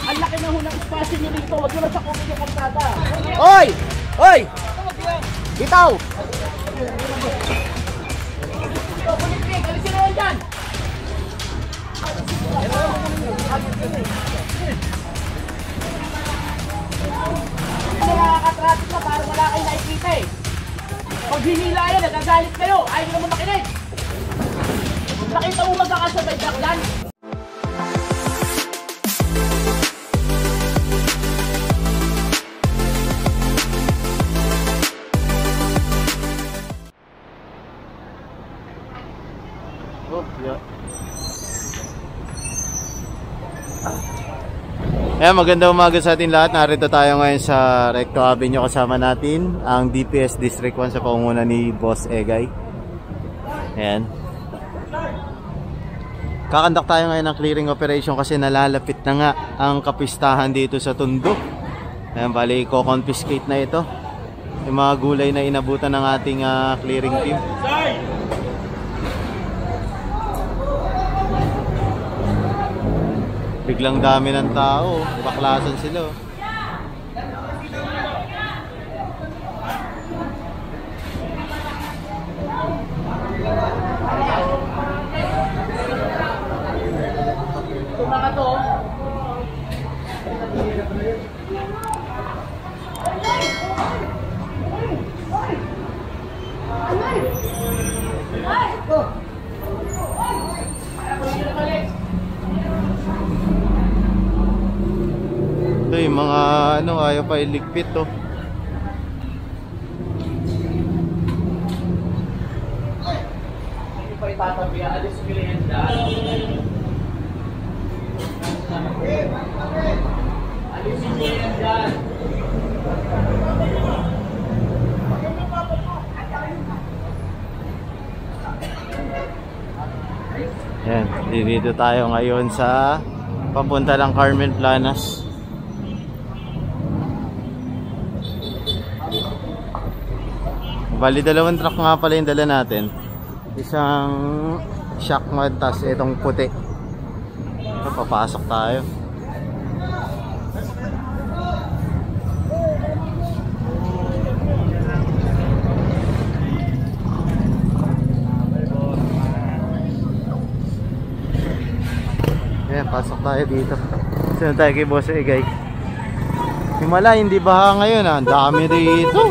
Ang laki na ho ng espasyo nyo dito. Huwag nyo lang sa kumin yung kalsada. Oy! Oy! Bitaw! Bulitik! Alisin na yan dyan! Nakakatraffic na parang wala kayo nakikita eh. Pag hinila yan, nagagalit kayo. Ayaw nyo naman makinig. Nakita mo magkakasabay daklan? Ayan, magandang umaga sa ating lahat. Narito tayo ngayon sa Recto Avenue. Kasama natin ang DPS District 1 sa pangunguna ni Boss Egay. Ayan. Kakandak tayo ngayon ng clearing operation kasi nalalapit na nga ang kapistahan dito sa Tondo. Ayan, bali ko-confiscate na ito yung mga gulay na inabutan ng ating clearing team. Biglang dami ng tao, baklasan sila. Ito mga to. Ito yung mga ayaw pa iligpit to. Hindi pa itatabi, alis ko yan dyan. Alisin ko yan dyan. Yan, dito tayo ngayon sa papunta ng Carmen Planas. Bali, dalawang truck nga pala yung dala natin. Isang shock mud, tas itong puti. So, papasok tayo. Ayan, pasok tayo dito. Saan tayo kay Boss Egay? Himala, hindi baha ngayon ah. Ang dami dito.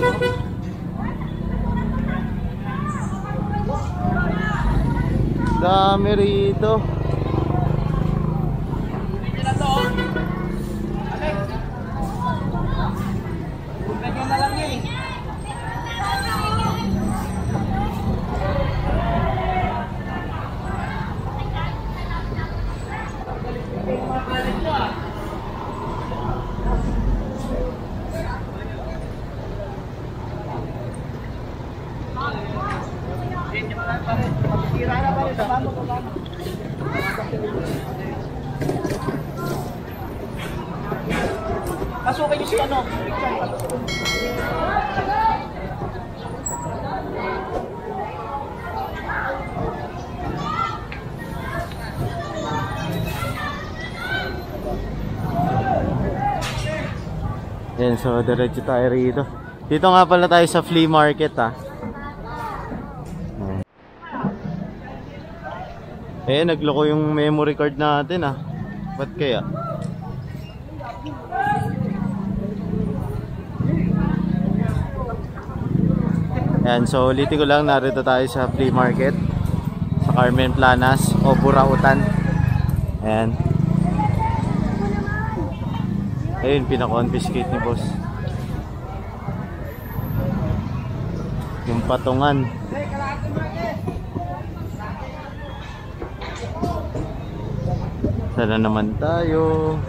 Dami rito. Hindi na to. Alex. Ganyan na lang yun eh. Pasukin nyo si ano? Yan, so diretso tayo rito. Dito nga pala tayo sa flea market nagloko yung memory card natin Ba't kaya? Yan, so ulitin ko lang, narito tayo sa flea market sa Carmen Planas o Burautan. Ayan. Ayun, pinakonfiscate ni boss yung patungan. Sana naman tayo.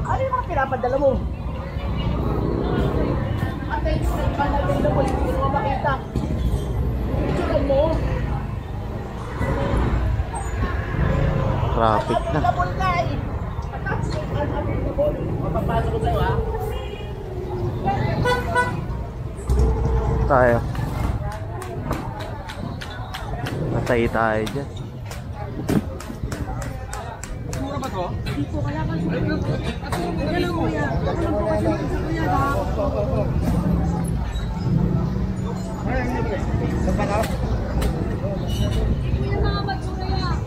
Ano yung mga pinapadala mo? Atay, panaganda mo, hindi mo makita. Ito mo. Traffic. traffic na. Papasok ko sa'yo, ha? Tayo. Patay tayo dyan. Mura ba to? Hindi po kaya kasi. Ganun kuya. Ganun po kasi kuya. Kuya mga basura yan.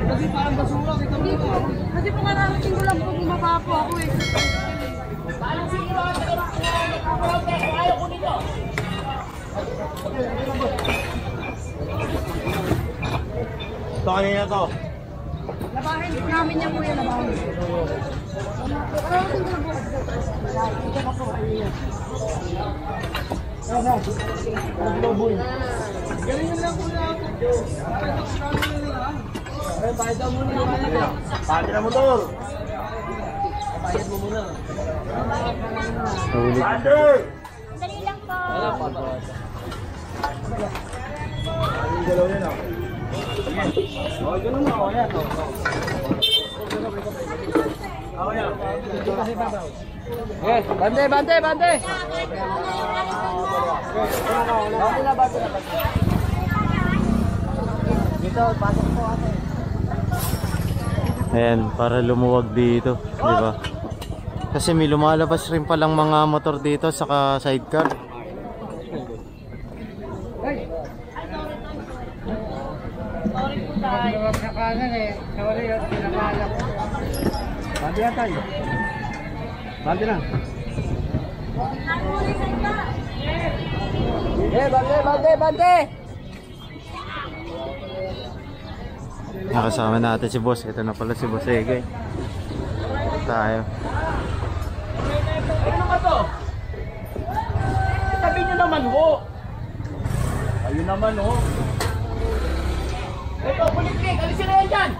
Kasi parang basura. Hindi po. Kasi po kararating ko lang po bumaba po ako eh. Paano siguro ako ayaw ko nito? Ito kanina to. Labahin po namin yan kuya. Labahin. Kararating ko lang po. Ito na po. Ganyan lang po na ako. Bayad daw muna yung kanila. Pati na motor. Bayad mo muna. Nahuli. Dali lang po. Wala pa to. Oh, ganun na. Oh, yan. Oh, yan. Yes, bante, bante, bante. Bante na, bante na, bante. Dito, pasok po ako. Ayan, para lumuwag dito, di ba? Kasi may lumalabas rin palang mga motor dito saka sidecar. Sa kanan eh. Sorry, yun. Pinakala ko. Bante yan tayo. Bante na. Eh, bante, bante, bante! Nakasama natin si boss. Ito na pala si boss Egay. Tayo. Ano ka to? Sabi nyo naman ho. Ayun naman ho. Ito, pulitik. Alisin na yan dyan.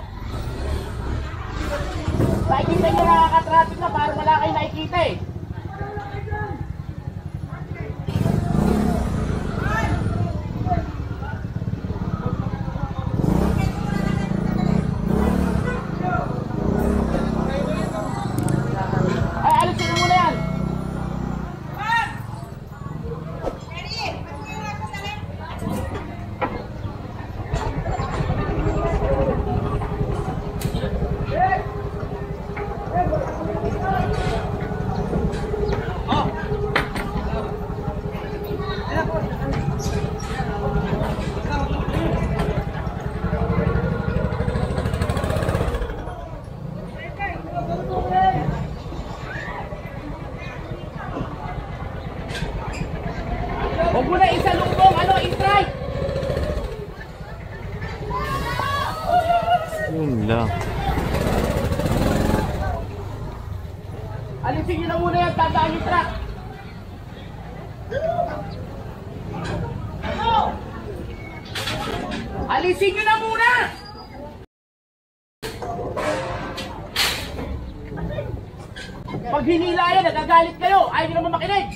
Nakikita nyo nakaka-traffic na parang wala kayo nakikita eh. Ay, alisin na muna yan. Huwag mo na isa lumbong, i-strike! Yun lang. Alisin nyo na muna yan, tandaan yung truck! Alisin nyo na muna! Pag hinila yan, nagagalit kayo, ayaw nyo naman makinig!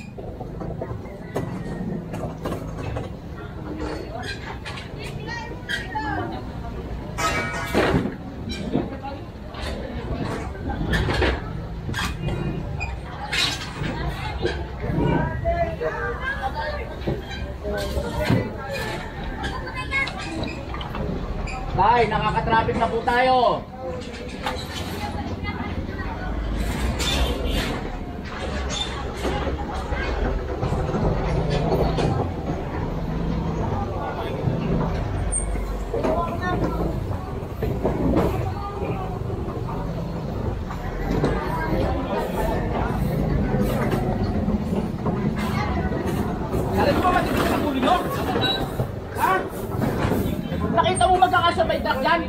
Tay, nakaka-traffic na po tayo. Alam mo ba matipid sa ulo nyo? Ha? Nakita mo magkakasabay truck dyan?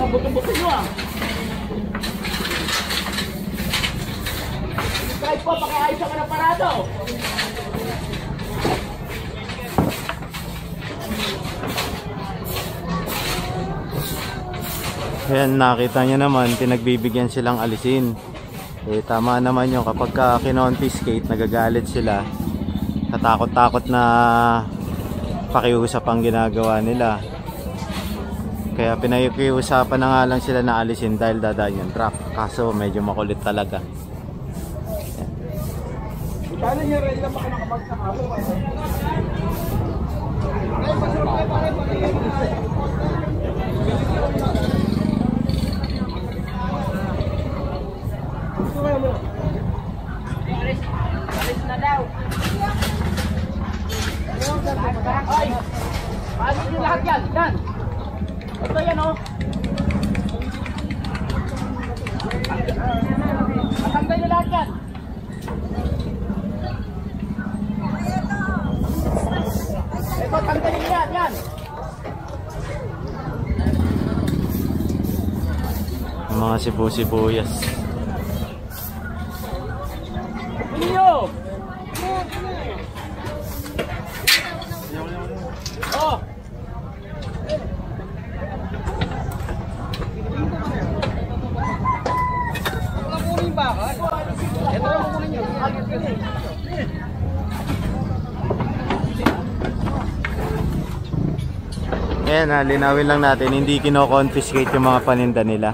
Buto-buto nyo ah. Kahit po, pakiayos ka ng parado. Ayan, nakita nyo naman, pinagbibigyan silang alisin. Eh tama naman yun, kapag kinonfiscate, nagagalit sila, natakot-takot na pakiusap ang ginagawa nila. Kaya pinakiusapan na nga lang sila na alisin dahil dadaan yung truck. Kaso medyo makulit talaga. Kala niya rin lang baka nakapagkakabo. Alis na daw. Ay! Paano nyo lahat yan? Yan! Ito yan o. Matanggal nyo lahat yan. Ito, tanggalin nyo yan. Yan! Yung mga sibu-sibuyas. Iyo! Oh! Ayan, linawin lang natin, hindi kino-confiscate yung mga paninda nila.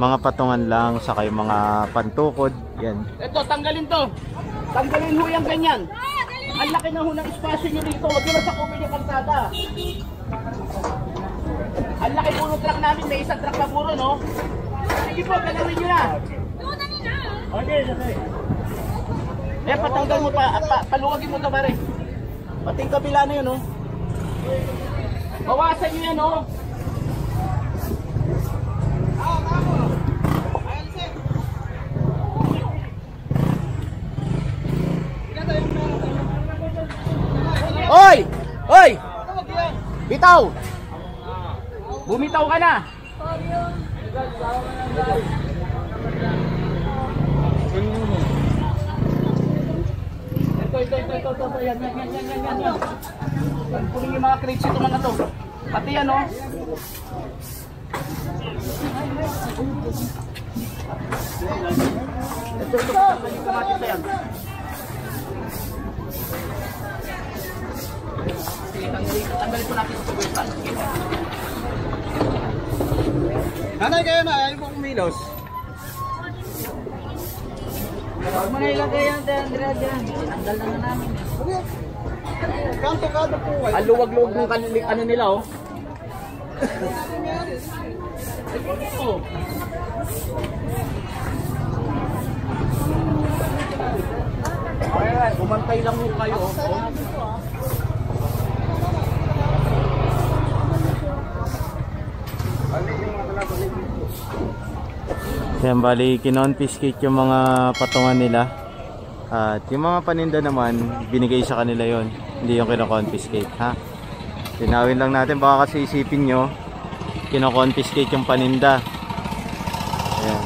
Mga patungan lang, saka yung mga pantukod. Yan. Ito, tanggalin to. Tanggalin ho yung ganyan. Ang laki na ho ng espasyo nyo dito. Huwag nyo na sakupin yung kalsada. Ang laki po ng truck namin. May isang truck na puro, no? Sige po, galawin nyo na. Okay, okay. Eh, patanggal mo pa. Paluwagin mo to, pare. Pating kabila na yun, no? Bawasan nyo yan, no? Oy! Oy! Bitaw! Bumitaw ka na! Ito. Yan. Kunin yung mga crates ito mga to. Pati yan, no? Ito. Yung kamatis na yan. Tanggalin po natin sa subukan. Nanay kayo na, ayaw po kumilos. Huwag mo na ilagay yan, Andrea dyan. Tanggal na namin. Kanto kada po kayo. Ang luwag-luwag ng ano nila, oh. Ito. Ayan, kumantay lang mo kayo, oh. Yan, bali kinonfiscate yung mga patungan nila. At yung mga paninda naman, binigay sa kanila yon, hindi yung kino-confiscate, ha? Tinawin lang natin, baka kasi isipin nyo kino-confiscate yung paninda. Ayan.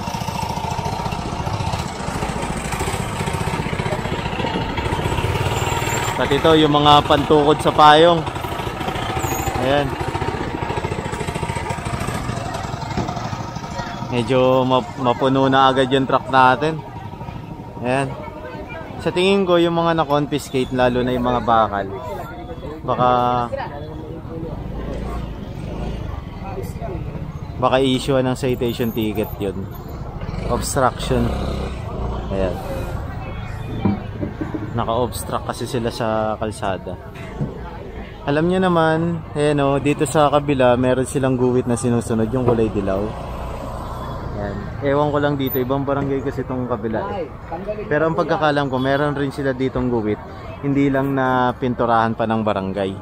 At ito yung mga pantukod sa payong. Ayan. Medyo mapuno na agad yung truck natin. Ayan. Sa tingin ko yung mga na-confiscate, lalo na yung mga bakal, baka issue ng citation ticket yun. Obstruction. Ayan. Naka-obstruct kasi sila sa kalsada. Alam nyo naman, ayan o, dito sa kabila meron silang guwit na sinusunod, yung kulay dilaw. Ayan. Ewan ko lang dito, ibang barangay kasi itong kabila eh. Pero ang pagkakalam ko, meron rin sila ditong guwit, hindi lang na pinturahan pa ng barangay.